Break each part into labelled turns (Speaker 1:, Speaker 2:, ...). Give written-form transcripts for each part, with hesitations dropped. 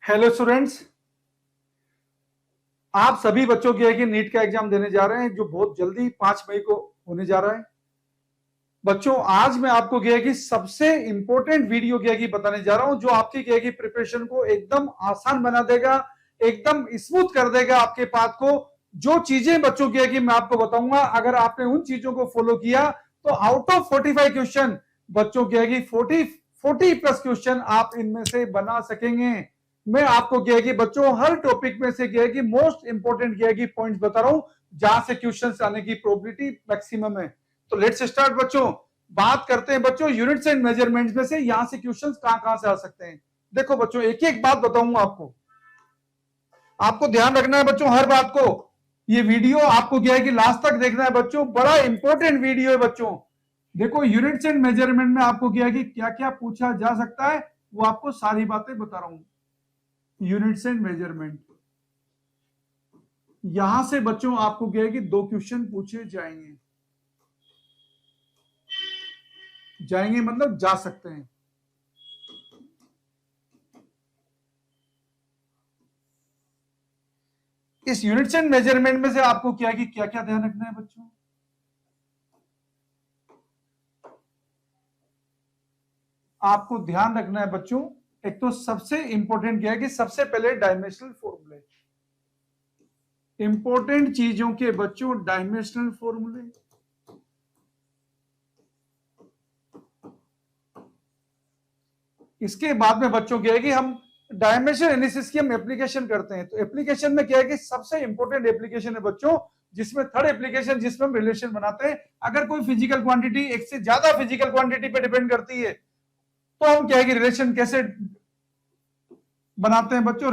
Speaker 1: Hello students, आप सभी बच्चों की है कि नीट का एग्जाम देने जा रहे हैं जो बहुत जल्दी 5 मई को होने जा रहा है। बच्चों, आज मैं आपको क्या है कि सबसे इंपॉर्टेंट वीडियो क्या है कि बताने जा रहा हूं जो आपकी क्या है कि प्रिपरेशन को एकदम आसान बना देगा, एकदम स्मूथ कर देगा आपके पाथ को। जो चीजें बच्चों की है कि मैं आपको बताऊंगा, अगर आपने उन चीजों को फॉलो किया तो आउट ऑफ 45 क्वेश्चन बच्चों की है कि 40 प्लस क्वेश्चन आप इनमें से बना सकेंगे। मैं आपको क्या है कि बच्चों हर टॉपिक में से क्या है कि मोस्ट इंपॉर्टेंट क्या है कि पॉइंट्स बता रहा हूं जहां से क्वेश्चंस आने की प्रोबेबिलिटी मैक्सिमम है। तो लेट्स स्टार्ट बच्चों। बात करते हैं बच्चों यूनिट्स एंड मेजरमेंट्स में से यहां से क्वेश्चंस कहां कहां से आ सकते हैं। देखो बच्चों, एक एक बात बताऊंगा आपको, आपको ध्यान रखना है बच्चों हर बात को। ये वीडियो आपको क्या है कि लास्ट तक देखना है बच्चों, बड़ा इंपॉर्टेंट वीडियो है बच्चों। देखो यूनिट्स एंड मेजरमेंट में आपको क्या है कि क्या क्या पूछा जा सकता है वो आपको सारी बातें बता रहा हूं। यूनिट्स एंड मेजरमेंट, यहां से बच्चों आपको क्या है कि 2 क्वेश्चन पूछे जाएंगे। जाएंगे मतलब जा सकते हैं। इस यूनिट्स एंड मेजरमेंट में से आपको क्या है कि क्या क्या ध्यान रखना है बच्चों। आपको ध्यान रखना है बच्चों, एक तो सबसे इंपॉर्टेंट क्या है कि सबसे पहले डायमेंशनल फॉर्मूले, इंपॉर्टेंट चीजों के बच्चों डायमेंशनल फॉर्मूले। इसके बाद में बच्चों क्या है कि हम डायमेंशन एनालिसिस की हम एप्लीकेशन करते हैं। तो एप्लीकेशन में क्या है कि सबसे इंपॉर्टेंट एप्लीकेशन है बच्चों, जिसमें थर्ड एप्लीकेशन जिसमें हम रिलेशन बनाते हैं। अगर कोई फिजिकल क्वांटिटी एक से ज्यादा फिजिकल क्वांटिटी पे डिपेंड करती है तो हम क्या है कि रिलेशन कैसे बनाते हैं बच्चों,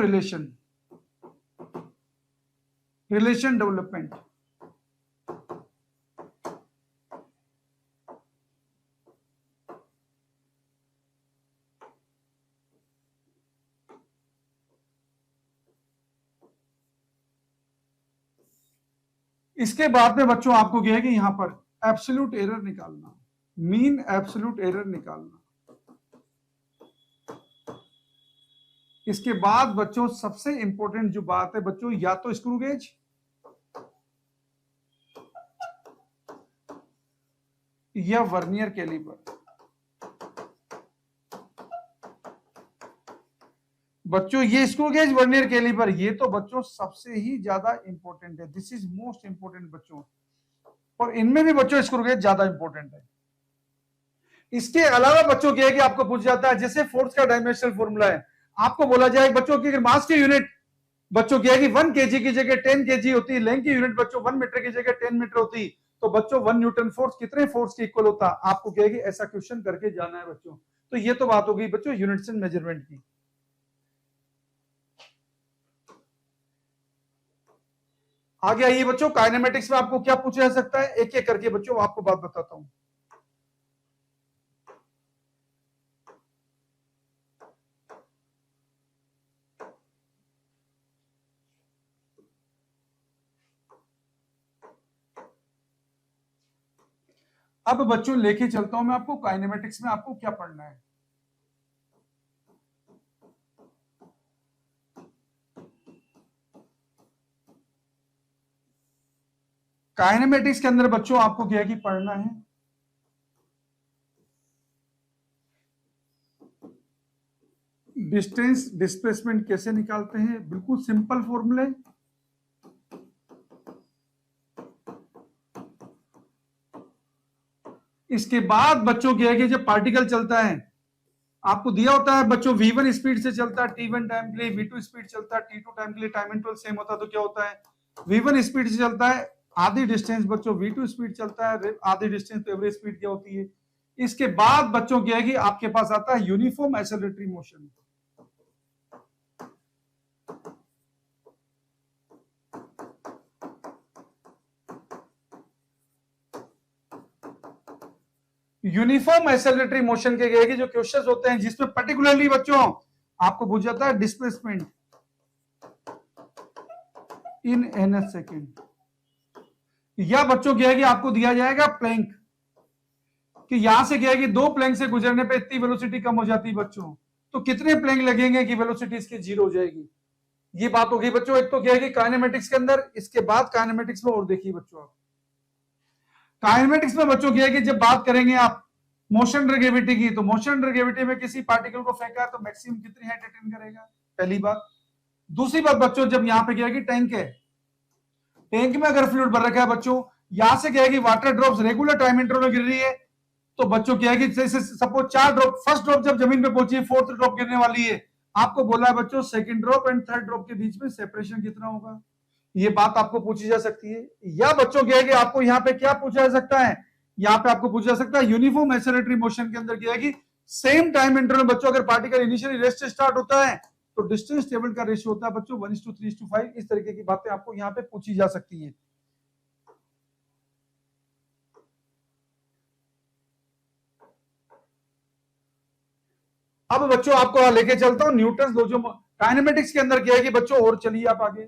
Speaker 1: रिलेशन डेवलपमेंट। इसके बाद में बच्चों आपको क्या है कि यहां पर एब्सोल्यूट एरर निकालना, मीन एब्सोल्यूट एरर निकालना। इसके बाद बच्चों सबसे इंपॉर्टेंट जो बात है बच्चों, या तो स्क्रू गेज या वर्नियर कैलिपर। बच्चों ये स्क्रू गेज वर्नियर कैलिपर ये तो बच्चों सबसे ही ज्यादा इंपॉर्टेंट है, दिस इज मोस्ट इंपॉर्टेंट बच्चों। और इनमें भी बच्चों स्क्रू गेज ज्यादा इंपॉर्टेंट है। इसके अलावा बच्चों क्या है कि आपको पूछ जाता है जैसे फोर्स का डायमेंशनल फॉर्मूला है, आपको बोला जाए बच्चों की मास की यूनिट बच्चों क्या है कि 1 केजी की जगह 10 केजी होती, लेंथ की यूनिट बच्चों 1 मीटर की जगह 10 मीटर होती, तो बच्चों 1 न्यूटन फोर्स कितने फोर्स के इक्वल होता, आपको क्या है कि ऐसा क्वेश्चन करके जाना है बच्चों। तो ये तो बात हो गई बच्चों यूनिट्स एंड मेजरमेंट की। आगे आइए बच्चों, काइनेमेटिक्स में आपको क्या पूछा जा सकता है, एक एक करके बच्चों आपको बात बताता हूं। अब बच्चों लेके चलता हूं मैं आपको काइनेमेटिक्स में आपको क्या पढ़ना है। काइनेमेटिक्स के अंदर बच्चों आपको क्या है कि पढ़ना है डिस्टेंस डिस्प्लेसमेंट कैसे निकालते हैं, बिल्कुल सिंपल फॉर्मूले। इसके बाद बच्चों क्या है कि जब पार्टिकल चलता है आपको दिया होता है बच्चों v1 स्पीड से चलता है t1 टाइम के लिए, v2 स्पीड चलता है t2 टाइम के लिए, टाइम इंटरवल सेम होता है तो क्या होता है, v1 स्पीड से चलता है आधी डिस्टेंस बच्चों, v2 स्पीड चलता है आधी डिस्टेंस, तो एवरेज स्पीड क्या होती है। इसके बाद बच्चों क्या है कि आपके पास आता है यूनिफॉर्म एक्सेलरेटरी मोशन। यूनिफॉर्म एक्सेलरेटरी मोशन के गए जो क्वेश्चंस होते हैं जिसमें पर्टिकुलरली बच्चों आपको पूछ जाता है डिस्प्लेसमेंट इन एन सेकेंड, या बच्चों क्या है कि आपको दिया जाएगा प्लैंक कि यहां से क्या है कि 2 प्लैंक से गुजरने पे इतनी वेलोसिटी कम हो जाती है बच्चों, तो कितने प्लेन लगेंगे कि वेलोसिटी इसकी 0 हो जाएगी। ये बात हो गई बच्चों। एक तो क्या है कि काइनेमेटिक्स के अंदर, इसके बाद काइनेमेटिक्स में और देखिए बच्चों आप काइनेमेटिक्स में बच्चों क्या है कि जब बात करेंगे आप मोशन अंडर ग्रेविटी की, तो मोशन अंडर ग्रेविटी में किसी पार्टिकल को फेंका तो मैक्सिमम कितनी हाइट अटेन करेगा, पहली बात। दूसरी बात बच्चों, जब यहां पे क्या है कि टैंक है, टैंक में अगर फ्लूइड भर रखा है बच्चों, यहां से क्या है कि water drops regular time interval में गिर रही है, तो बच्चों क्या है कि जैसे सपोज 4 ड्रॉप, फर्स्ट ड्रॉप जब जमीन पे पहुंची है, फोर्थ ड्रॉप गिरने वाली है, आपको बोला है बच्चों second drop and third drop के बीच में सेपरेशन कितना होगा, ये बात आपको पूछी जा सकती है। या बच्चों क्या है कि आपको यहाँ पे क्या पूछा जा सकता है, यहाँ पे आपको पूछा जा सकता है यूनिफॉर्म एक्सेलरेटरी मोशन के अंदर क्या है कि सेम टाइम इंटरवल बच्चों अगर पार्टिकल इनिशियली रेस्ट से स्टार्ट होता है तो डिस्टेंस टेबल का रेशियो होता है बच्चों 1:3:5। इस तरीके की बातें आपको यहाँ पे पूछी जा सकती है। अब बच्चों आपको लेके चलता हूं न्यूटन लॉ। जो काइनेमेटिक्स के अंदर क्या है कि बच्चों, और चलिए आप आगे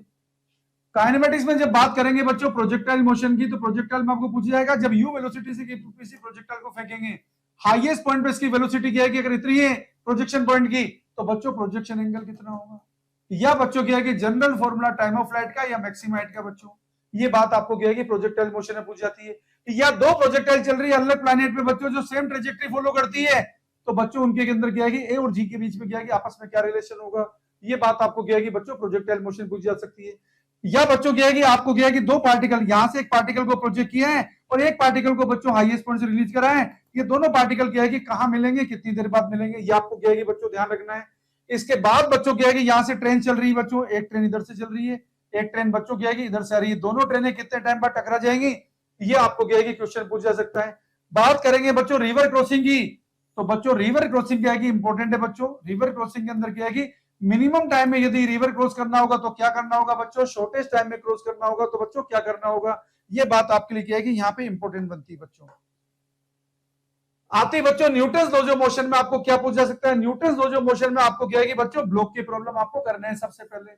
Speaker 1: काइनेमेटिक्स में जब बात करेंगे बच्चों प्रोजेक्टाइल मोशन की, तो प्रोजेक्टाइल में आपको पूछा जाएगा जब यू वेलोसिटी से किसी प्रोजेक्टाइल को फेंकेंगे, हाईएस्ट पॉइंट पे इसकी वेलोसिटी क्या है कि अगर इतनी है प्रोजेक्शन पॉइंट की, तो बच्चों प्रोजेक्शन एंगल कितना होगा। या बच्चों क्या है कि general formula time of flight का या मैक्सिमम हाइट का बच्चों, ये बात आपको क्या है कि प्रोजेक्टाइल मोशन में पूछ जाती है। या दो प्रोजेक्टाइल चल रही है अलग प्लैनेट पे बच्चों जो सेम ट्रेजेक्टरी फॉलो करती है, तो बच्चों उनके अंदर क्या है कि ए और जी के बीच में क्या है कि आपस में क्या रिलेशन होगा, ये बात आपको क्या है कि बच्चों प्रोजेक्टाइल मोशन पूछी जा सकती है। या बच्चों क्या है कि आपको क्या है कि दो पार्टिकल, यहां से एक पार्टिकल को प्रोजेक्ट किया है और एक पार्टिकल को बच्चों हाईएस्ट पॉइंट से रिलीज करा है, ये दोनों पार्टिकल क्या है कि कहां मिलेंगे, कितनी देर बाद मिलेंगे, ये आपको क्या है कि बच्चों ध्यान रखना है। इसके बाद बच्चों क्या है कि यहां से ट्रेन चल रही है बच्चों, एक ट्रेन इधर से चल रही है, एक ट्रेन बच्चों क्या है कि इधर से आ रही है, दोनों ट्रेनें कितने टाइम बाद टकरा जाएंगी, ये आपको क्या है कि क्वेश्चन पूछा जा सकता है। बात करेंगे बच्चों रिवर क्रॉसिंग की, तो बच्चों रिवर क्रॉसिंग क्या है कि इंपॉर्टेंट है बच्चों। रिवर क्रॉसिंग के अंदर क्या है कि मिनिमम टाइम में यदि रिवर क्रॉस करना होगा तो क्या करना होगा बच्चों, शॉर्टेस्ट टाइम में क्रॉस करना होगा तो बच्चों क्या करना होगा, ये बात आपके लिए क्या है कि यहाँ पे इंपॉर्टेंट बनती है बच्चों। आती बच्चों न्यूटन लॉ ऑफ मोशन में आपको क्या पूछा जा सकता है, न्यूटन लॉ ऑफ मोशन में आपको क्या है कि बच्चों ब्लॉक की प्रॉब्लम आपको करना है। सबसे पहले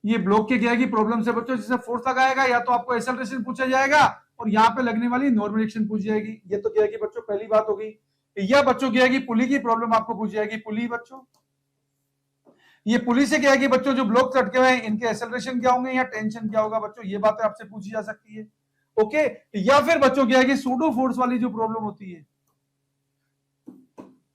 Speaker 1: ये ब्लॉक के क्या है कि प्रॉब्लम से बच्चों जिससे फोर्स लगाएगा, या तो आपको एक्सेलरेशन पूछा जाएगा और यहाँ पे लगने वाली नॉर्मल रिएक्शन पूछी जाएगी, ये तो क्या है कि बच्चों पहली बात हो गई। या बच्चों क्या है कि पुली की प्रॉब्लम आपको पूछी जाएगी, पुली बच्चों, ये पुली से क्या है कि बच्चों जो ब्लॉक अटके हुए हैं इनके एक्सेलरेशन क्या होंगे या टेंशन क्या होगा बच्चों, ये बातें आपसे पूछी जा सकती है। ओके, या फिर बच्चों क्या है कि सूडो फोर्स वाली जो प्रॉब्लम होती है,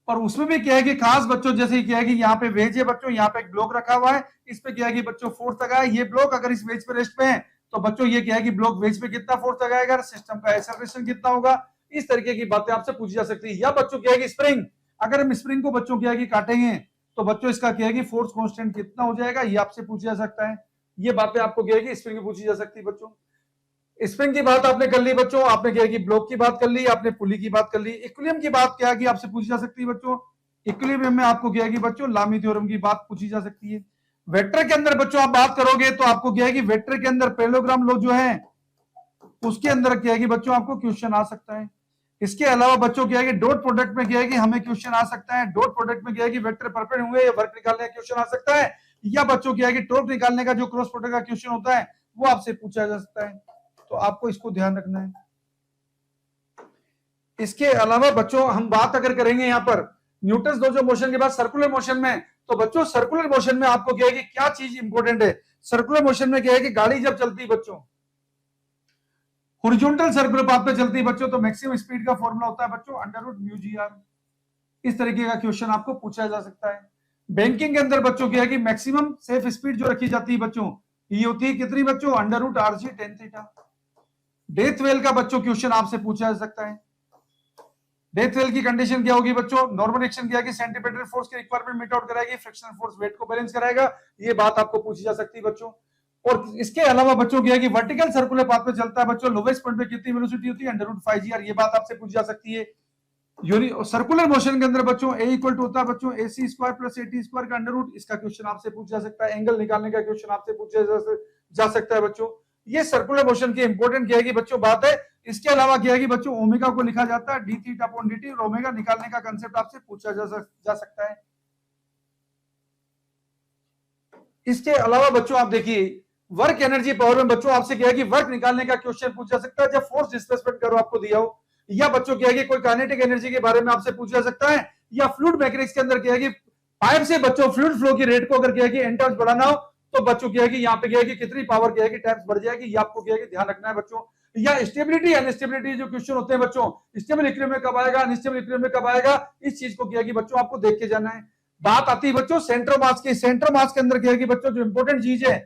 Speaker 1: और उसमें भी क्या है कि खास बच्चों जैसे क्या है कि यहाँ पे वेज है बच्चों, यहाँ पे एक ब्लॉक रखा हुआ है, इस पे क्या है कि बच्चों फोर्स लगा है, ये ब्लॉक अगर इस वेज पे रेस्ट पे है तो बच्चों ये क्या है कि ब्लॉक वेज पे कितना फोर्स लगाएगा, सिस्टम का एक्सेलरेशन कितना होगा, इस तरीके की बातें आपसे पूछी जा सकती है। या बच्चों क्या है कि स्प्रिंग, अगर हम स्प्रिंग को बच्चों क्या है कि काटेंगे तो बच्चों इसका क्या है कि फोर्स कांस्टेंट कितना हो जाएगा, ये आपसे पूछा जा सकता है। ये बातें आपको क्या है कि स्प्रिंग की पूछी जा सकती है बच्चों। स्प्रिंग की बात आपने कर ली बच्चों, आपने क्या है कि ब्लॉक की बात कर ली, आपने पुली की बात कर ली। इक्विलिब्रियम की बात क्या है कि आपसे पूछी जा सकती है बच्चों, इक्विलिब्रियम में आपको क्या है कि बच्चों लामी थ्योरम की बात पूछी जा सकती है। वेक्टर के अंदर बच्चों आप बात करोगे तो आपको क्या है कि वेक्टर के अंदर पैरेललोग्राम लॉ जो है उसके अंदर क्या है कि बच्चों आपको क्वेश्चन आ सकता है। इसके अलावा बच्चों क्या है कि डॉट प्रोडक्ट में क्या है कि हमें क्वेश्चन आ सकता है, डॉट प्रोडक्ट में क्या है कि वेक्टर परपेंडिकुलर होंगे या वर्क निकालने का क्वेश्चन आ सकता है। या बच्चों क्या है कि टॉर्क निकालने का जो क्रॉस प्रोडक्ट का क्वेश्चन होता है वो आपसे पूछा जा सकता है, तो आपको इसको ध्यान रखना है। इसके अलावा बच्चों हम बात अगर करेंगे यहाँ पर न्यूटन लॉ ऑफ मोशन के बाद सर्कुलर मोशन में, तो बच्चों सर्कुलर मोशन में आपको क्या है कि क्या चीज इंपॉर्टेंट है। सर्कुलर मोशन में क्या है कि गाड़ी जब चलती है बच्चों हॉरिजॉन्टल सर्कुलर पाथ पे चलती है बच्चों, तो मैक्सिमम स्पीड का फॉर्मूला होता है बच्चों √μgr। इस तरीके का क्वेश्चन आपको पूछा जा सकता है। बैंकिंग के अंदर बच्चों क्या है कि मैक्सिमम सेफ स्पीड जो रखी जाती है बच्चों ये होती है कितनी बच्चों, √rg tan theta. Death well का बच्चों क्वेश्चन आपसे पूछा जा सकता है। डेथ वेल की कंडीशन क्या होगी बच्चों, नॉर्मल एक्शन क्या है कि सेंटीमीटर फोर्स की रिक्वायरमेंट मीट आउट कराएगी, फ्रिक्शनल फोर्स वेट को बैलेंस कराएगा, ये बात आपको पूछी जा सकती है बच्चों। और इसके अलावा बच्चों क्या है कि वर्टिकल सर्कुलर पाथ पे चलता है बच्चों, लोवेस्ट पॉइंट पे कितनी वेलोसिटी होती है, √5gr, ये बात आपसे पूछी जा सकती है। सर्कुलर मोशन के अंदर बच्चों ए इक्वल टू होता है बच्चों AC square plus AT square का अंडर रूट, इसका क्वेश्चन आपसे पूछा जा सकता है। एंगल निकालने का क्वेश्चन आपसे पूछा जा सकता है बच्चों। ये सर्कुलर मोशन की इंपॉर्टेंट क्या है कि बच्चों बात है। इसके अलावा क्या है कि बच्चों ओमेगा को लिखा जाता है dθ/dt, और ओमेगा निकालने का कंसेप्ट आपसे पूछा जा सकता है। इसके अलावा बच्चों आप देखिए वर्क एनर्जी पावर में बच्चों आपसे क्या है कि वर्क निकालने का क्वेश्चन पूछा जा सकता है जब फोर्स डिस्प्लेसमेंट करो आपको दिया हो। या बच्चों क्या है कि कोई काइनेटिक एनर्जी के बारे में आपसे पूछा जा सकता है या फ्लूइड मैकेनिक्स के अंदर क्या है कि पाइप से बच्चों फ्लूइड फ्लो की रेट को अगर क्या है कि एन टाइम्स बढ़ाना हो तो बच्चों क्या है कि यहाँ पे क्या है कि कितनी पावर क्या है कि टाइम्स बढ़ जाएगी, ये आपको क्या है कि ध्यान रखना है बच्चों। या स्टेबिलिटी अनस्टेबिलिटी जो क्वेश्चन होते हैं बच्चों, स्टेबल इक्विलिब्रियम में कब आएगा, अनस्टेबल इक्विलिब्रियम में कब आएगा, इस चीज को क्या है कि बच्चों आपको देख के जाना है। बात आती है बच्चों सेंटर मास की। सेंटर मास के अंदर क्या है कि बच्चों जो इंपॉर्टेंट चीज है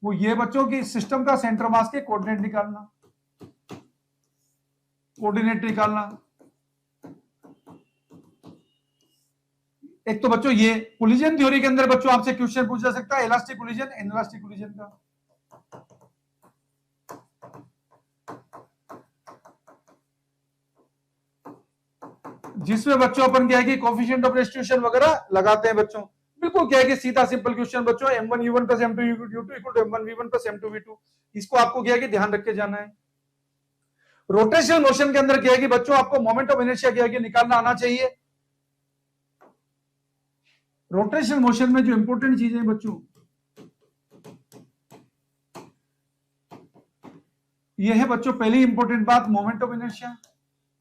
Speaker 1: वो ये बच्चों की सिस्टम का सेंटर मास के कोऑर्डिनेट निकालना, कोऑर्डिनेट निकालना। एक तो बच्चों ये कोलिजन थ्योरी के अंदर बच्चों आपसे क्वेश्चन पूछा जा सकता है इलास्टिक कोलिजन, इनलास्टिक कोलिजन का। जिसमें बच्चों अपन क्या है कि कोफिशिएंट ऑफ रेस्टिट्यूशन वगैरह लगाते हैं बच्चों। बिल्कुल क्या है कि सीधा सिंपल क्वेश्चन बच्चों, m1u1 plus m2u2 equal to m1v1 plus m2v2, इसको आपको क्या है कि ध्यान रख के जाना है। रोटेशनल मोशन के अंदर क्या है कि बच्चों आपको मोमेंट ऑफ इनर्शिया क्या है कि निकालना आना चाहिए। रोटेशनल मोशन में जो इंपॉर्टेंट चीजें बच्चों ये है बच्चों, पहली इंपॉर्टेंट बात मोमेंट ऑफ इनर्शिया।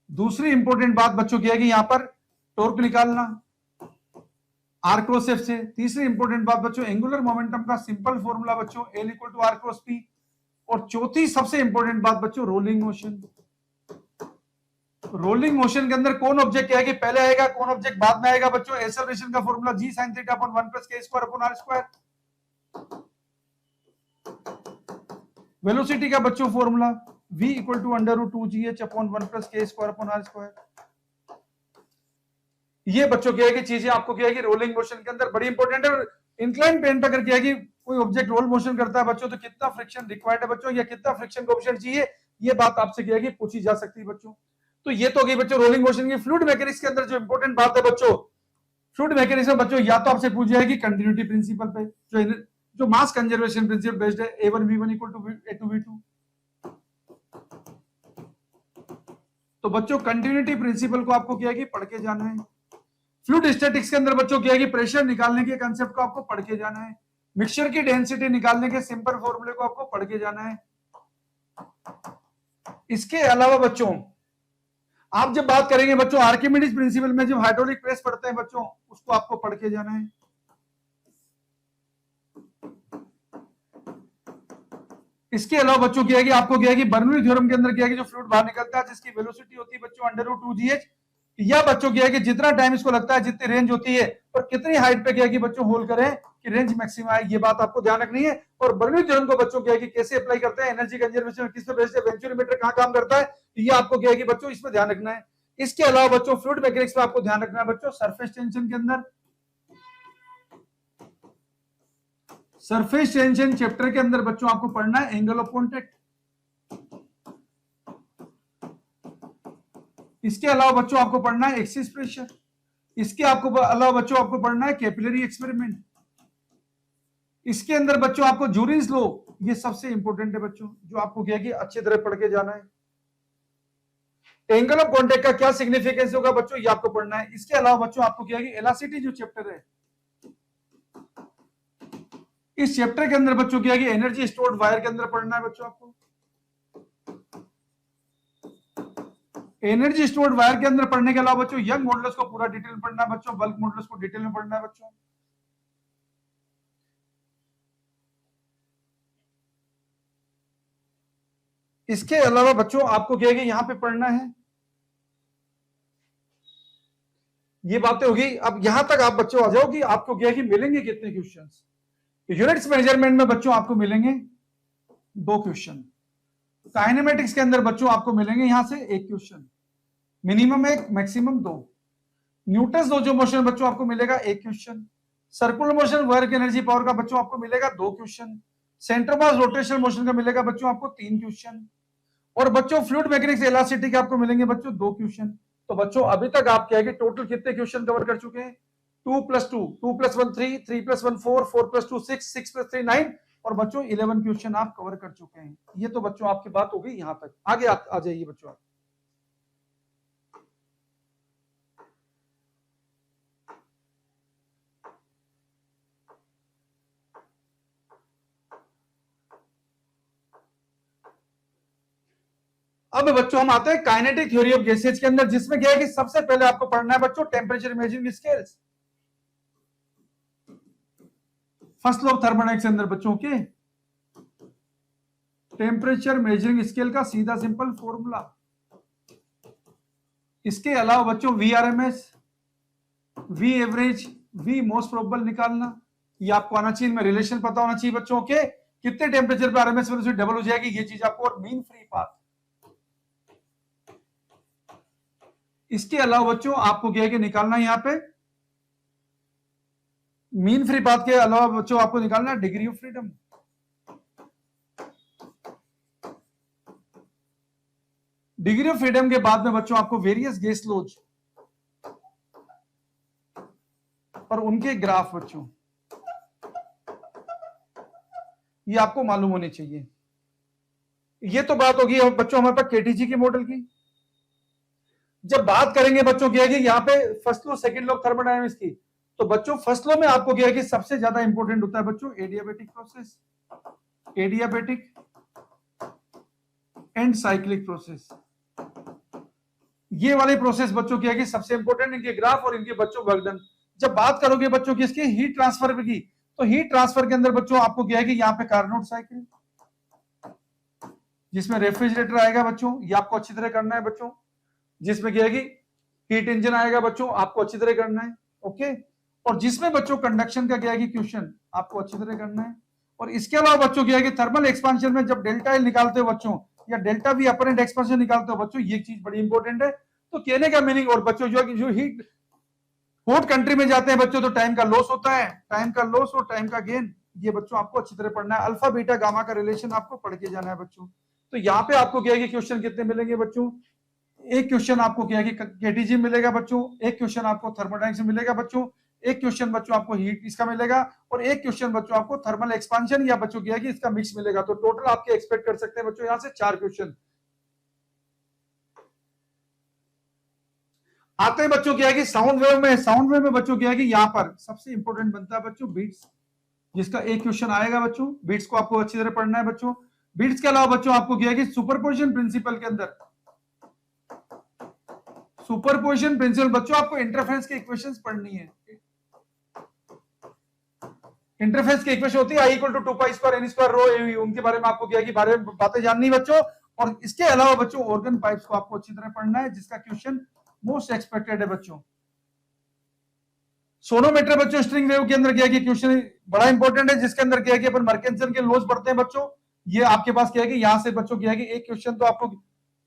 Speaker 1: दूसरी इंपॉर्टेंट बात बच्चों क्या है कि यहां पर टॉर्क निकालना आर क्रॉस एफ से। तीसरी इंपॉर्टेंट बात बच्चों एंगुलर मोमेंटम का सिंपल फॉर्मूला बच्चों L equal to R cross P. और चौथी सबसे इंपॉर्टेंट बात बच्चों रोलिंग मोशन। रोलिंग मोशन के अंदर कौन ऑब्जेक्ट क्या है कि पहले आएगा, कौन ऑब्जेक्ट बाद में आएगा बच्चों, एक्सेलरेशन का formula G sin theta upon 1 plus K square upon R square. Velocity का बच्चों formula v equal to under root 2gh upon 1 plus K square upon R square. ये बच्चों क्या है कि चीजें आपको क्या है कि रोलिंग मोशन के अंदर बड़ी इंपॉर्टेंट है। इंक्लाइन प्लेन पर अगर क्या है कि कोई ऑब्जेक्ट रोल मोशन करता है बच्चों तो कितना फ्रिक्शन रिक्वायर्ड है बच्चों, या कितना फ्रिक्शन कोएफिशिएंट चाहिए, ये बात आपसे क्या है कि पूछी जा सकती है बच्चों। तो ये तो गई बच्चों रोलिंग मोशन की। फ्लूइड मैकेनिक्स के अंदर जो इंपॉर्टेंट बात है बच्चों, फ्लूइड मैकेनिक्स में बच्चों या तो आपसे पूछ जाएगी कंटिन्यूटी प्रिंसिपल पे, जो मास कंजर्वेशन प्रिंसिपल बेस्ड है a1v1 इक्वल टू a2v2। तो बच्चों कंटिन्यूटी प्रिंसिपल को आपको क्या है कि पढ़ के जाना है। फ्लूइड स्टैटिक्स के अंदर बच्चों क्या है कि प्रेशर निकालने के कंसेप्ट को आपको पढ़ के जाना है। मिक्सचर की डेंसिटी निकालने के सिंपल फॉर्मूले को आपको पढ़ के जाना है। इसके अलावा बच्चों आप जब बात करेंगे बच्चों आर्किमिडीज प्रिंसिपल में जब हाइड्रोलिक प्रेस पढ़ते हैं बच्चों, उसको आपको पढ़ के जाना है। इसके अलावा बच्चों क्या है कि आपको क्या है कि बर्नौली थ्योरम के अंदर क्या है कि जो फ्लूइड बाहर निकलता है जिसकी वेलोसिटी होती है बच्चों अंडर रूट 2gh, या बच्चों क्या है कि जितना टाइम इसको लगता है जितनी रेंज होती है और कितनी हाइट पे क्या है कि बच्चों होल्ड करें कि रेंज मैक्सिमम आए, ये बात आपको ध्यान रखनी है। और बर्नौली थ्योरम को बच्चों क्या है कि कैसे अप्लाई करते हैं, एनर्जी कंजर्वेशन में किस पे बेस्ड है, वेंचुरीमीटर कहां काम करता है, ये आपको क्या है कि बच्चों इसमें ध्यान रखना है। इसके अलावा बच्चों फ्लूइड मैकेनिक्स में आपको ध्यान रखना है बच्चों सरफेस टेंशन के अंदर, सरफेस टेंशन चैप्टर के अंदर बच्चों आपको पढ़ना है एंगल ऑफ कॉन्टैक्ट। इसके अलावा बच्चों आपको पढ़ना है एक्सिस प्रेशर। इसके आपको अलावा बच्चों आपको पढ़ना है कैपिलरी एक्सपेरिमेंट। इसके अंदर बच्चों आपको जूरिन्स लॉ, ये सबसे इंपॉर्टेंट है बच्चों, जो आपको क्या कि अच्छी तरह पढ़ के जाना है। एंगल ऑफ कॉन्टैक्ट का क्या सिग्निफिकेंस होगा बच्चों, ये आपको पढ़ना है। इसके अलावा बच्चों आपको क्या कि इलास्टिसिटी जो चैप्टर है, इस चैप्टर के अंदर बच्चों क्या कि एनर्जी स्टोर्ड वायर के अंदर पढ़ना है बच्चों आपको। एनर्जी स्टोर्ड वायर के अंदर पढ़ने के अलावा बच्चों यंग मॉडल्स को पूरा डिटेल में पढ़ना है बच्चों, बल्क मॉडल्स को डिटेल में पढ़ना है बच्चों। इसके अलावा बच्चों आपको क्या है कि यहां पे पढ़ना है, ये बातें होगी। अब यहां तक आप बच्चों आ जाओ कि आपको क्या है कि मिलेंगे कितने क्वेश्चंस। यूनिट्स मेजरमेंट में बच्चों आपको मिलेंगे 2 क्वेश्चन। काइनेमेटिक्स के अंदर बच्चों आपको मिलेंगे यहां से 1 question, minimum 1 maximum 2। Newton's law of motion बच्चों आपको मिलेगा 1 question. Circular motion work energy power का बच्चों आपको मिलेगा 2 question. Centre mass rotational motion का मिलेगा बच्चों आपको 3 क्वेश्चन। और बच्चों फ्लूइड मैकेनिक्स इलास्टिसिटी के आपको मिलेंगे बच्चों 2 क्वेश्चन। तो बच्चों अभी तक आप क्या है कि टोटल कितने क्वेश्चन कवर कर चुके हैं, 2 + 2, 2 + 1 3, 3 + 1 4, 4 + 2 6, 6 + 3 9, और बच्चों 11 क्वेश्चन आप कवर कर चुके हैं। ये तो बच्चों आपकी बात हो गई यहां तक। आगे आ जाइए बच्चों आप। अब बच्चों हम आते हैं काइनेटिक थ्योरी ऑफ गैसेज के अंदर, जिसमें क्या है कि सबसे पहले आपको पढ़ना है बच्चों temperature measuring scales. First law of thermodynamics के अंदर बच्चों के टेम्परेचर मेजरिंग स्केल का सीधा सिंपल फॉर्मूला। इसके अलावा बच्चों V RMS, V average, V most probable निकालना, ये आपको आना चाहिए, इनमें रिलेशन पता होना चाहिए बच्चों के कितने टेम्परेचर पे आरएमएस वैल्यू डबल हो जाएगी, ये चीज आपको, और मीन फ्री पाथ। इसके अलावा बच्चों आपको क्या है कि निकालना है यहां पे मीन फ्री पाथ के अलावा बच्चों आपको निकालना है degree of freedom. Degree of freedom के बाद में बच्चों आपको वेरियस गैस लॉज और उनके ग्राफ बच्चों ये आपको मालूम होने चाहिए। ये तो बात होगी बच्चों हमारे पास केटीजी के मॉडल की। जब बात करेंगे बच्चों क्या है कि यहाँ पे first law second law thermodynamics की, तो बच्चों फर्स्ट लॉ में आपको क्या है कि सबसे ज्यादा इंपॉर्टेंट होता है बच्चों adiabatic process, adiabatic and cyclic process. ये वाले प्रोसेस बच्चों क्या है कि सबसे इंपॉर्टेंट, इनके ग्राफ और इनके बच्चों वर्क डन। जब बात करोगे बच्चों की इसकी हीट ट्रांसफर की, तो हीट ट्रांसफर के अंदर बच्चों आपको क्या है कि यहाँ पे कार्नोट साइकिल, जिसमें रेफ्रिजरेटर आएगा बच्चों, ये आपको अच्छी तरह करना है बच्चों, जिसमें क्या है कि हीट इंजन आएगा बच्चों, आपको अच्छी तरह करना है, ओके। और जिसमें बच्चों कंडक्शन का क्या है कि क्वेश्चन आपको अच्छी तरह करना है। और इसके अलावा बच्चों क्या है कि थर्मल एक्सपांशन में जब डेल्टा एल निकालते हो बच्चों, या डेल्टा वी अपरेंट एक्सपांशन निकालते हो बच्चों, ये चीज बड़ी इंपॉर्टेंट है। तो कहने का मीनिंग, और बच्चों जो हीट हॉट कंट्री में जाते हैं बच्चों, तो टाइम का लॉस होता है, टाइम का लॉस और टाइम का गेन, ये बच्चों आपको अच्छी तरह पढ़ना है। अल्फा बीटा गामा का रिलेशन आपको पढ़ के जाना है बच्चों। तो यहाँ पे आपको क्या है कि क्वेश्चन कितने मिलेंगे बच्चों, एक क्वेश्चन आपको क्या है कि केटीजी मिलेगा बच्चों, एक क्वेश्चन आपको थर्मोडायनामिक्स में मिलेगा बच्चों, एक क्वेश्चन बच्चों आपको हीट इसका मिलेगा, और एक क्वेश्चन बच्चों आपको थर्मल एक्सपांशन या बच्चों क्या है कि इसका मिक्स मिलेगा। तो टोटल आपके एक्सपेक्ट कर सकते हैं बच्चों यहाँ से 4 क्वेश्चन आते हैं बच्चों क्या है कि साउंड वेव में, साउंड वेव में बच्चों क्या है कि यहाँ पर सबसे इंपॉर्टेंट बनता है बच्चों बीट्स, जिसका एक क्वेश्चन आएगा बच्चों। बीट्स को आपको अच्छी तरह पढ़ना है बच्चों। बीट्स के अलावा बच्चों आपको क्या है कि सुपरपोजिशन प्रिंसिपल के अंदर, सुपरपोजिशन प्रिंसिपल बच्चों आपको इंटरफेरेंस की इक्वेशंस पढ़नी है। इंटरफेरेंस की इक्वेशन होती है I equal to 2 pi square N square rho A, उनके बारे में आपको क्या है कि बारे में बातें जाननी बच्चों। और इसके अलावा बच्चों ऑर्गन पाइप्स को आपको अच्छी तरह पढ़ना है, जिसका क्वेश्चन मोस्ट एक्सपेक्टेड है बच्चों। सोनोमीटर बच्चों स्ट्रिंग वेव के अंदर क्या है कि क्वेश्चन बड़ा इंपॉर्टेंट है, जिसके अंदर क्या है कि अपन मर्केंसन के लॉज पढ़ते हैं बच्चों। ये आपके पास क्या है कि यहां से बच्चों क्या है कि एक क्वेश्चन तो आपको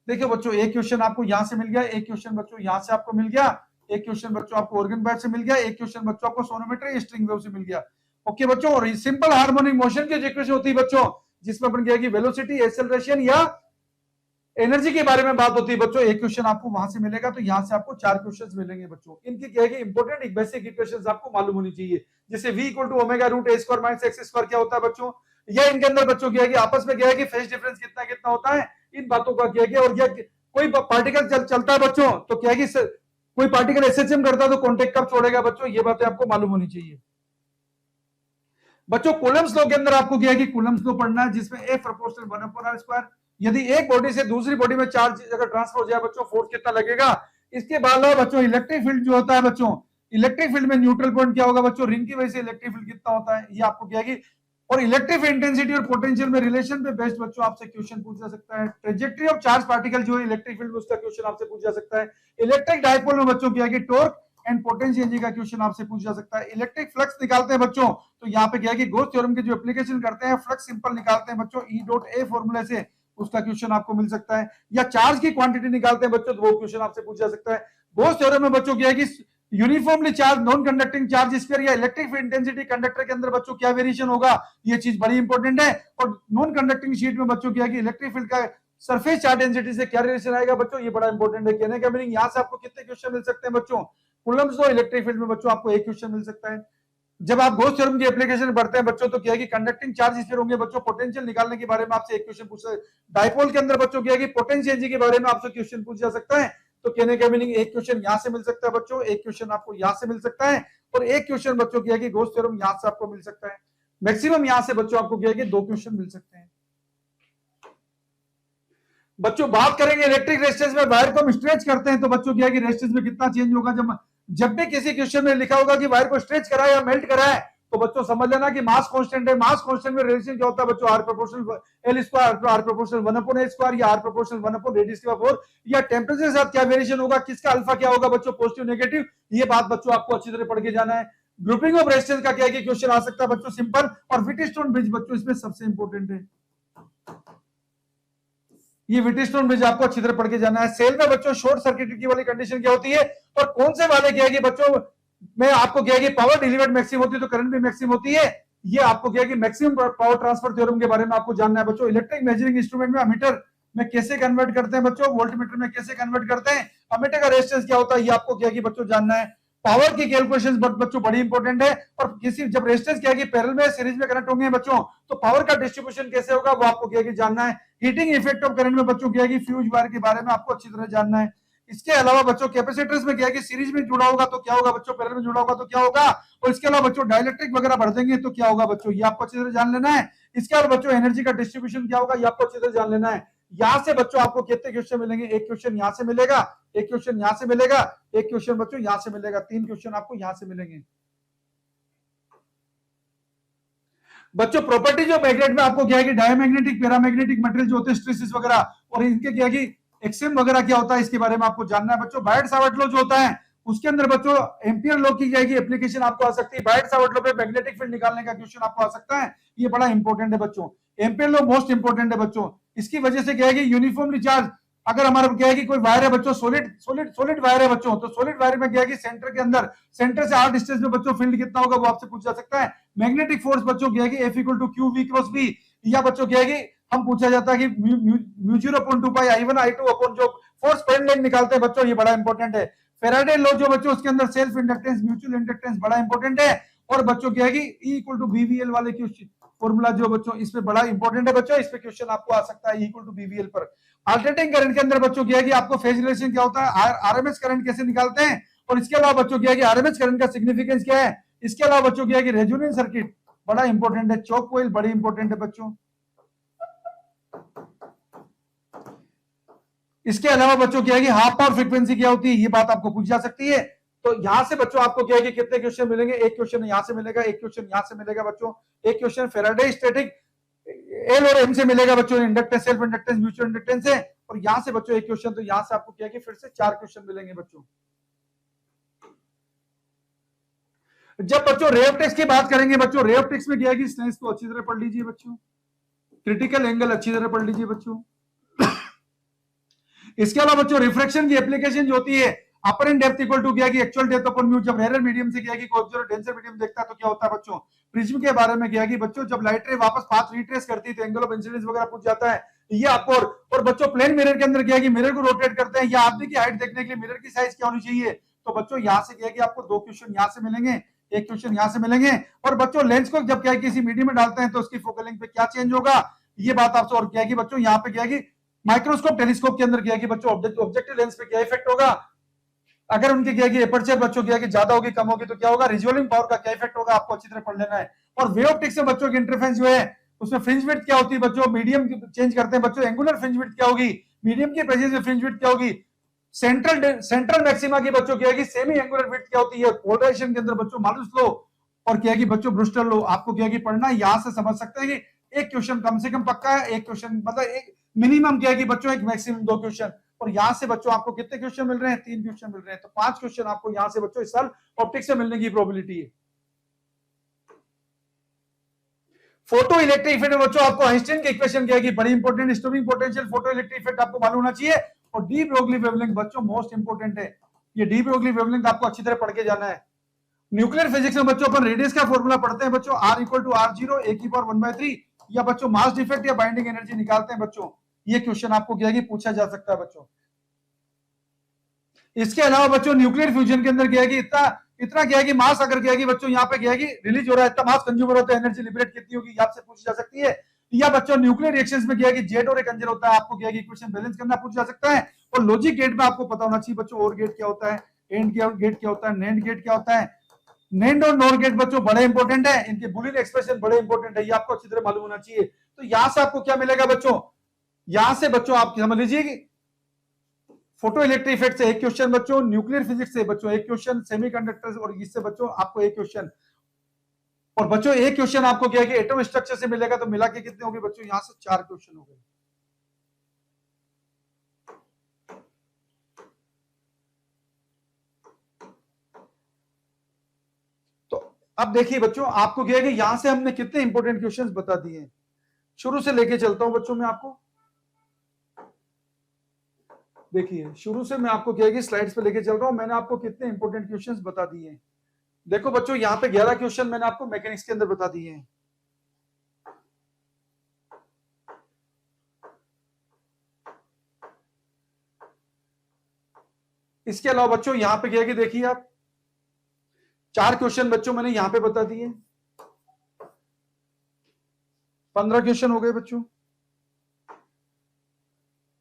Speaker 1: देखिए बच्चों, एक क्वेश्चन आपको यहां से मिल गया, एक क्वेश्चन बच्चों यहां से आपको मिल गया, एक क्वेश्चन बच्चों आपको ऑर्गन पाइप से मिल गया, एक क्वेश्चन बच्चों आपको सोनोमीटर या स्ट्रिंग वेव से मिल गया, ओके बच्चों। और सिंपल हार्मोनिक मोशन की इक्वेशन होती है बच्चों, जिसमें अपन क्या है कि वेलोसिटी, एक्सेलरेशन या एनर्जी के बारे में बात होती है बच्चों, एक क्वेश्चन आपको वहां से मिलेगा। तो यहां से आपको 4 क्वेश्चंस मिलेंगे बच्चों। इनकी क्या है कि इंपॉर्टेंट एक बेसिक इक्वेशंस आपको मालूम होनी चाहिए, जैसे v equal to omega root A square minus X square क्या होता है बच्चों, या इनके अंदर बच्चों क्या है कि आपस में क्या है कि फेज डिफरेंस कितना कितना होता है, इन बातों का क्या है कि, और क्या कोई पार्टिकल चलता है बच्चों, तो क्या है कि कोई पार्टिकल एसएचएम करता है तो कॉन्टेक्ट कब छोड़ेगा बच्चों, ये बातें आपको मालूम होनी चाहिए बच्चों। कूलम्स लॉ के अंदर आपको क्या है कि कूलम्स लॉ पढ़ना है, जिसमें ए प्रोपोर्शनल 1/r²। यदि एक बॉडी से दूसरी बॉडी में चार्ज अगर ट्रांसफर हो जाए बच्चों, फोर्स कितना लगेगा। इसके बाद बच्चों इलेक्ट्रिक फील्ड जो होता है बच्चों, इलेक्ट्रिक फील्ड में न्यूट्रल पॉइंट क्या होगा बच्चों, रिंग की वजह से इलेक्ट्रिक फील्ड कितना होता है, ये आपको क्या है कि, और इलेक्ट्रिक इंटेंसिटी और पोटेंशियल में रिलेशन पे बेस्ड बच्चों आपसे क्वेश्चन पूछा जा सकता है। ट्रेजेक्टरी ऑफ चार्ज पार्टिकल जो है इलेक्ट्रिक फील्ड में, उसका क्वेश्चन आपसे पूछा जा सकता है। इलेक्ट्रिक डायपोल में बच्चों क्या है कि टॉर्क एंड पोटेंशियल का क्वेश्चन आपसे पूछा जा सकता है। इलेक्ट्रिक फ्लक्स निकालते हैं बच्चों, तो यहाँ पे क्या है कि गॉस थ्योरम के जो एप्लीकेशन करते हैं, फ्लक्स सिंपल निकालते हैं बच्चों ई डॉट ए फॉर्मूले से, उसका क्वेश्चन आपको मिल सकता है। या चार्ज की क्वांटिटी निकालते हैं बच्चों, तो वो क्वेश्चन आपसे पूछा जा सकता है। गॉस थ्योरम में बच्चों क्या है कि uniformly charge non conducting charge sphere या इलेक्ट्रिक इंटेंसिटी कंडक्टर के अंदर बच्चों क्या वेरिएशन होगा, ये चीज बड़ी इंपॉर्टेंट है। और नॉन कंडक्टिंग शीट में बच्चों क्या है कि इलेक्ट्रिक फील्ड का सरफेस चार्ज डेंसिटी से क्या रिलेशन आएगा बच्चों, ये बड़ा इंपॉर्टेंट है। कहने का मीनिंग यहाँ से आपको कितने क्वेश्चन मिल सकते हैं बच्चों, कूलम्स लॉ इलेक्ट्रिक फील्ड में बच्चों आपको एक क्वेश्चन मिल सकता है। जब आप गॉस थ्योरम की एप्लीकेशन पढ़ते हैं बच्चों, तो क्या है कि कंडक्टिंग चार्ज स्फीयर होंगे बच्चों, पोटेंशियल निकालने के बारे में आपसे एक क्वेश्चन पूछा है। डायपोल के अंदर बच्चों क्या है कि पोटेंशियल के बारे में आपसे क्वेश्चन पूछा जा सकता है। तो कहने का मीनिंग एक क्वेश्चन यहां से मिल सकता है बच्चों, एक क्वेश्चन आपको यहां से मिल सकता है, और एक क्वेश्चन बच्चों क्या है कि गॉस थ्योरम यहां से आपको मिल सकता है। मैक्सिमम यहां से बच्चों आपको क्या है कि 2 क्वेश्चन मिल सकते हैं। बच्चों बात करेंगे इलेक्ट्रिक रेजिस्टेंस में, वायर को हम स्ट्रेच करते हैं तो बच्चों क्या है कि रेजिस्टेंस में कितना चेंज होगा। जब भी किसी क्वेश्चन में लिखा होगा कि वायर को स्ट्रेच करा है या मेल्ट करा है, तो बच्चों समझ लेना कि मास कांस्टेंट है। मास कांस्टेंट में रेजिस्टेंस क्या होता है बच्चों, R proportional L square, R proportional 1/a² या आर प्रोपोर्शनल 1 रेडियस के 4, या टेंपरेचर के साथ क्या वेरिएशन होगा, किसका अल्फा क्या होगा बच्चों, पॉजिटिव नेगेटिव, ये बात बच्चों आपको अच्छी तरह पढ़ के जाना है। ग्रुपिंग ऑफ रेजिस्टेंस का क्या है कि क्वेश्चन आ सकता है बच्चों सिंपल, और व्हिटस्टोन ब्रिज बच्चों इसमें सबसे इंपॉर्टेंट है। ये व्हिटस्टोन ब्रिज आपको अच्छी तरह पढ़ के जाना है। सेल में बच्चों शॉर्ट सर्किट की वाली कंडीशन क्या होती है, और कौन से वाले क्या है कि बच्चों में आपको क्या है कि पावर डिलीवर्ड मैक्सिमम होती है तो करंट भी मैक्सिमम होती है। ये आपको क्या है कि मैक्सिमम पावर ट्रांसफर थ्योरम के बारे में आपको जानना है बच्चों। इलेक्ट्रिक मेजरिंग इंस्ट्रूमेंट में अमीटर में कैसे कन्वर्ट करते हैं बच्चों, वोल्टमीटर में कैसे कन्वर्ट करते हैं, अमीटर का रेजिस्टेंस क्या होता है, ये आपको क्या है कि बच्चों जानना है। पावर की कैलकुलेशंस बच्चों बड़ी इंपॉर्टेंट है, और किसी जब रेजिस्टेंस क्या है कि पैरेलल में सीरीज में कनेक्ट होंगे बच्चों, तो पावर का डिस्ट्रीब्यूशन कैसे होगा वो आपको क्या है कि जानना है। हीटिंग इफेक्ट ऑफ करंट में बच्चों क्या है कि फ्यूज वायर के बारे में आपको अच्छी तरह जानना है। इसके अलावा बच्चों कैपेसिटर्स में क्या है कि सीरीज में जुड़ा होगा तो क्या होगा बच्चों, पैरेलल में जुड़ा होगा तो क्या होगा, और इसके अलावा बच्चों डाइलेक्ट्रिक वगैरह बढ़ देंगे तो क्या होगा बच्चों, ये आपको अच्छी तरह जान लेना है। इसके अलावा बच्चों एनर्जी का डिस्ट्रीब्यूशन क्या होगा, ये आपको अच्छी तरह जान लेना है। यहां से बच्चों आपको कितने क्वेश्चन मिलेंगे, एक क्वेश्चन यहां से मिलेगा, एक क्वेश्चन यहां से मिलेगा, एक क्वेश्चन बच्चों यहां से मिलेगा, 3 क्वेश्चन आपको यहां से मिलेंगे। बच्चों प्रॉपर्टी जो मैग्नेट में आपको क्या है कि डायमैग्नेटिक पैरामैग्नेटिक मटेरियल जो होते हैं स्ट्रेसेस वगैरह, और इनके क्या है कि एक्सएम वगैरह क्या होता है इसके बारे में आपको जानना है बच्चों। बायट सावर्ट लॉ जो होता है उसके अंदर बच्चों एम्पियर लॉ की क्या है कि एप्लीकेशन आपको आ सकती है। बायट सावर्ट लॉ पे मैग्नेटिक फील्ड निकालने का क्वेश्चन आपको आ सकता है, ये बड़ा इंपॉर्टेंट है बच्चों। एम्पियर लॉ मोस्ट इंपॉर्टेंट है बच्चों, इसकी वजह से क्या है कि यूनिफॉर्मली चार्ज, अगर हमारा क्या है कि कोई वायर है बच्चों, सॉलिड वायर है बच्चों, तो सॉलिड वायर में क्या है कि सेंटर के अंदर, सेंटर से आर डिस्टेंस में बच्चों फील्ड कितना होगा वो आपसे पूछा जा सकता है। मैग्नेटिक फोर्स बच्चों क्या है कि F = Q V cross B, या बच्चों क्या है कि हम पूछा जाता है कि μ0/2 पाई I1 I2 अपन जो फोर्स पेन लाइन निकालते हैं बच्चों, ये बड़ा इंपॉर्टेंट है। फेराडे लॉ जो बच्चों उसके अंदर सेल्फ इंडक्टेंस म्यूचुअल इंडक्टेंस बड़ा इंपॉर्टेंट है, और बच्चों क्या है कि E = BVL वाले क्वेश्चन फॉर्मूला जो बच्चों इसमें बड़ा इंपॉर्टेंट है बच्चों, इस पे क्वेश्चन आपको आ सकता है E = BVL पर। अल्टरनेटिंग करंट के अंदर बच्चों क्या है कि आपको फेज रिलेशन क्या होता है, आरएमएस करंट कैसे निकालते हैं, और इसके अलावा बच्चों क्या है कि आरएमएस करंट का सिग्निफिकेंस क्या है। इसके अलावा बच्चों क्या है कि रेजोनेंस सर्किट बड़ा इंपॉर्टेंट है, चौक कोइल बड़ी इंपॉर्टेंट है बच्चों। इसके अलावा बच्चों क्या है कि हाफ पावर फ्रीक्वेंसी क्या होती है, ये बात आपको पूछी जा सकती है। तो यहां से बच्चों आपको क्या है कि कितने क्वेश्चन मिलेंगे, एक क्वेश्चन यहां से मिलेगा, एक क्वेश्चन यहां से मिलेगा बच्चों, एक क्वेश्चन फेराडे स्टैटिक एल और एम से मिलेगा बच्चों, inductance self inductance mutual inductance है, और यहां से बच्चों एक क्वेश्चन, तो यहां से आपको क्या है कि फिर से 4 क्वेश्चन मिलेंगे बच्चों। जब बच्चों रे ऑप्टिक्स की बात करेंगे बच्चों, रे ऑप्टिक्स में क्या है कि स्नेस को अच्छी तरह पढ़ लीजिए बच्चों, क्रिटिकल एंगल अच्छी तरह पढ़ लीजिए बच्चों। इसके अलावा बच्चों रिफ्रैक्शन की एप्लीकेशन जो होती है, अपरेंट डेप्थ इक्वल टू क्या है कि एक्चुअल डेप्थ अपॉन म्यू, जब रेयर मीडियम से क्या है कि ऑब्जर्व डेंसर मीडियम देखता है तो क्या होता है बच्चों। प्रिज्म के बारे में क्या है कि बच्चों जब लाइट रे वापस पाथ रिट्रेस करती है तो एंगल ऑफ इंसिडेंस वगैरह पूछ जाता है, ये आपको। और बच्चों प्लेन मिरर के अंदर क्या है कि मिरर को रोटेट करते हैं, या आदमी की हाइट देखने के लिए मिरर की साइज क्या होनी चाहिए, तो बच्चों यहां से क्या है कि आपको 2 क्वेश्चन यहां से मिलेंगे, एक क्वेश्चन यहां से मिलेंगे। और बच्चों लेंस को जब क्या है किसी मीडियम में डालते हैं तो उसकी फोकल लेंथ पे क्या चेंज होगा, ये बात आपसे। और क्या है कि बच्चों यहाँ पे क्या है कि माइक्रोस्कोप टेलीस्कोप के अंदर क्या है कि बच्चों ऑब्जेक्टिव लेंस पे क्या इफेक्ट होगा, अगर उनके क्या है कि एपर्चर बच्चों क्या है कि ज्यादा होगी कम होगी तो क्या होगा, रिजोल्विंग पावर का क्या इफेक्ट होगा, आपको अच्छी तरह पढ़ लेना है। और वेव ऑप्टिक्स में बच्चों की इंटरफेरेंस जो है उसमें फ्रिंज विड्थ क्या होती है बच्चों, मीडियम चेंज करते हैं बच्चों, एंगुलर फ्रिंज विड्थ क्या होगी, मीडियम की प्रेजेंस में फ्रिंज विड्थ क्या होगी, सेंट्रल मैक्सिमा की बच्चों क्या है कि सेमी एंगुलर विड्थ क्या होती है, पोलराइजेशन के अंदर बच्चों मालूस लो, और क्या है कि बच्चों ब्रूस्टर लो, आपको क्या है कि पढ़ना है। यहां से समझ सकते हैं कि एक क्वेश्चन कम से कम पक्का है, एक क्वेश्चन मतलब एक मिनिमम क्या है कि बच्चों एक मैक्सिमम 2 क्वेश्चन, और यहां से बच्चों आपको कितने क्वेश्चन मिल रहे हैं, 3 क्वेश्चन मिल रहे हैं, तो 5 क्वेश्चन आपको यहां से बच्चों इस साल ऑप्टिक्स से मिलने की प्रोबेबिलिटी है। फोटो इलेक्ट्रिक इफेक्ट में बच्चों आपको आइंस्टाइन की इक्वेशन क्या है कि बड़ी important, storing potential photo electric effect आपको मालूम होना चाहिए, और डी ब्रोगली वेवलेंथ बच्चों मोस्ट इंपॉर्टेंट है, ये डी ब्रोगली वेवलेंथ आपको अच्छी तरह पढ़ के जाना है। न्यूक्लियर फिजिक्स में बच्चों अपन रेडियस का फॉर्मूला पढ़ते हैं बच्चों, R = R0 a⁴ या बच्चों मास डिफेक्ट या बाइंडिंग एनर्जी निकालते हैं बच्चों, ये क्वेश्चन आपको क्या है कि पूछा जा सकता है बच्चों। इसके अलावा बच्चों न्यूक्लियर फ्यूजन के अंदर क्या है कि इतना क्या है कि मास अगर क्या है कि बच्चों यहाँ पे क्या है कि रिलीज हो रहा है, इतना मास कंज्यूम होता है, एनर्जी लिबरेट कितनी होगी, आपसे पूछी जा सकती है। या बच्चों न्यूक्लियर रिएक्शंस में क्या है कि जेट और एक अंजर होता है, आपको क्या है कि इक्वेशन बैलेंस करना पूछा जा सकता है। और लॉजिक गेट में आपको पता होना चाहिए बच्चों, और गेट क्या होता है, एंड गेट क्या होता है, नैंड गेट क्या होता है। नैंड और नॉर गेट बच्चों बड़े इंपॉर्टेंट है, इनके बुलियन एक्सप्रेशन बड़े इंपॉर्टेंट है, ये आपको अच्छी तरह मालूम होना चाहिए। तो यहां से आपको क्या मिलेगा बच्चों, यहां से बच्चों आप समझ लीजिए कि फोटो इलेक्ट्रिक इफेक्ट से एक क्वेश्चन बच्चों, न्यूक्लियर फिजिक्स से बच्चों एक क्वेश्चन, सेमीकंडक्टर और इससे बच्चों आपको एक क्वेश्चन, और बच्चों एक क्वेश्चन आपको क्या है कि एटम स्ट्रक्चर से मिलेगा, तो मिला के कितने हो गए बच्चों, यहां से 4 क्वेश्चन हो गए। तो अब देखिए बच्चों, आपको क्या है कि यहां से हमने कितने इंपॉर्टेंट क्वेश्चंस बता दिए। शुरू से लेके चलता हूं बच्चों मैं आपको, देखिए शुरू से मैं आपको क्या है कि स्लाइड्स पे लेके चल रहा हूं, मैंने आपको कितने इंपॉर्टेंट क्वेश्चंस बता दिए हैं। देखो बच्चों, यहां पे 11 क्वेश्चन मैंने आपको मैकेनिक्स के अंदर बता दिए हैं। इसके अलावा बच्चों यहां पे क्या है कि देखिए आप 4 क्वेश्चन बच्चों मैंने यहां पे बता दिए, 15 क्वेश्चन हो गए बच्चों।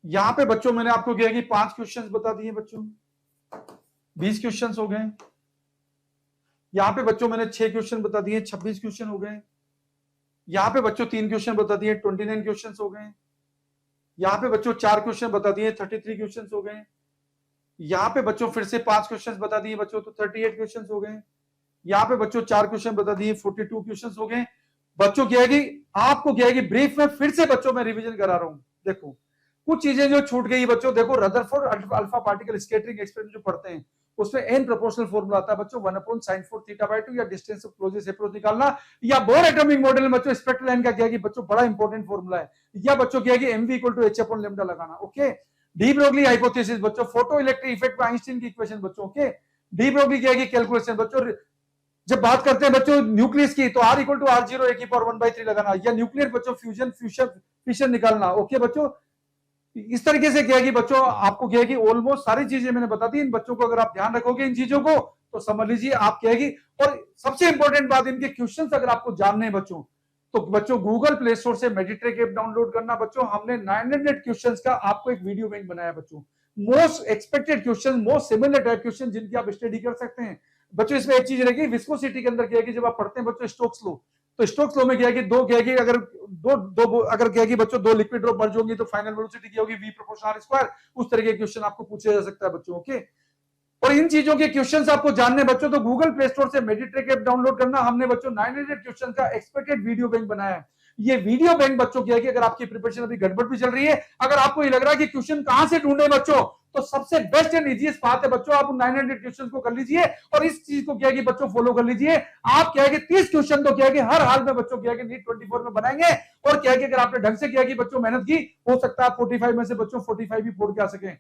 Speaker 1: यहां पे बच्चों मैंने आपको क्या है कि 5 क्वेश्चन बता दिए बच्चों, 20 क्वेश्चन हो गए। यहां पे बच्चों मैंने 6 क्वेश्चन बता दिए, 26 क्वेश्चन हो गए। यहां पे बच्चों 3 क्वेश्चन बता दिए, 29 क्वेश्चन हो गए। यहां पे बच्चों 4 क्वेश्चन बता दिए, 33 क्वेश्चन हो गए। यहां पे बच्चों फिर से 5 क्वेश्चन बता दिए बच्चों, तो 38 क्वेश्चन हो गए। यहां पे बच्चों 4 क्वेश्चन बता दिए, 42 क्वेश्चन हो गए। बच्चों क्या है कि आपको क्या है कि ब्रीफ में फिर से बच्चों में रिवीजन करा रहा हूं। देखो कुछ चीजें जो छूट गई बच्चों, देखो Rutherford alpha particle scattering experiment जो पढ़ते हैं उसमें एन प्रोपोर्शनल फॉर्मूला आता है बच्चों, 1/sin4 θ/2, या डिस्टेंस ऑफ क्लोजेस्ट अप्रोच निकालना, या बोर एटॉमिक मॉडल में बच्चों स्पेक्ट्रल लाइन का क्या है कि बच्चों बड़ा इंपॉर्टेंट फॉर्मूला है, या बच्चों क्या है कि mv = h/λ लगाना। ओके, डी ब्रोगली हाइपोथेसिस बच्चों, फोटो इलेक्ट्रिक इफेक्ट में आइंस्टीन की इक्वेशन बच्चों। ओके, डी ब्रोगली क्या है कि कैलकुलेशन बच्चों, जब बात करते हैं बच्चों न्यूक्लियस की, तो R = R0 (e⁻1/3) लगाना, या न्यूक्लियर बच्चों फ्यूजन फिशन निकालना। ओके बच्चों, इस तरीके से क्या है कि बच्चों आपको क्या है कि ऑलमोस्ट सारी चीजें मैंने बता दी। इन बच्चों को अगर आप ध्यान रखोगे इन चीजों को, तो समझ लीजिए आप क्या है कि, और सबसे इंपॉर्टेंट बात, इनके क्वेश्चंस अगर आपको जानने हैं बच्चों, तो बच्चों गूगल प्ले स्टोर से मेडिट्रिक ऐप डाउनलोड करना बच्चों। हमने 900 क्वेश्चंस का आपको एक वीडियो बैंक बनाया बच्चों, most expected question, most similar type question जिनकी आप स्टडी कर सकते हैं बच्चों। इसमें एक चीज रहेगी, विस्कोसिटी के अंदर क्या है कि जब आप पढ़ते हैं बच्चों स्टोक्स लॉ, तो स्टोक्स लॉ में क्या है कि दो क्या है कि अगर दो अगर क्या है कि बच्चों दो लिक्विड ड्रॉप मर्ज होंगी तो फाइनल वेलोसिटी क्या होगी, v = r²। उस तरह के क्वेश्चन आपको पूछा जा सकता है बच्चों। ओके, और इन चीजों के क्वेश्चंस आपको जानने बच्चों, तो गूगल प्ले स्टोर से मेडिट्रिक ऐप डाउनलोड करना। हमने बच्चों 900 क्वेश्चन का एक्सपेक्टेड वीडियो बैंक बनाया है। ये वीडियो बैंक बच्चों क्या है कि अगर आपकी प्रिपरेशन अभी गड़बड़ भी चल रही है, अगर आपको ये लग रहा है कि क्वेश्चन कहां से ढूंढे बच्चों, तो सबसे बेस्ट एंड इजीएस्ट बात है बच्चों, आप 900 क्वेश्चन को कर लीजिए और इस चीज को क्या है कि बच्चों फॉलो कर लीजिए। आप क्या है कि 30 क्वेश्चन तो क्या है कि हर हाल में बच्चों क्या है कि नीट 24 में बनाएंगे। और क्या है कि अगर आपने ढंग से किया कि बच्चों मेहनत की, हो सकता है 45 में से बच्चों 45 भी फोड़ के आ सके।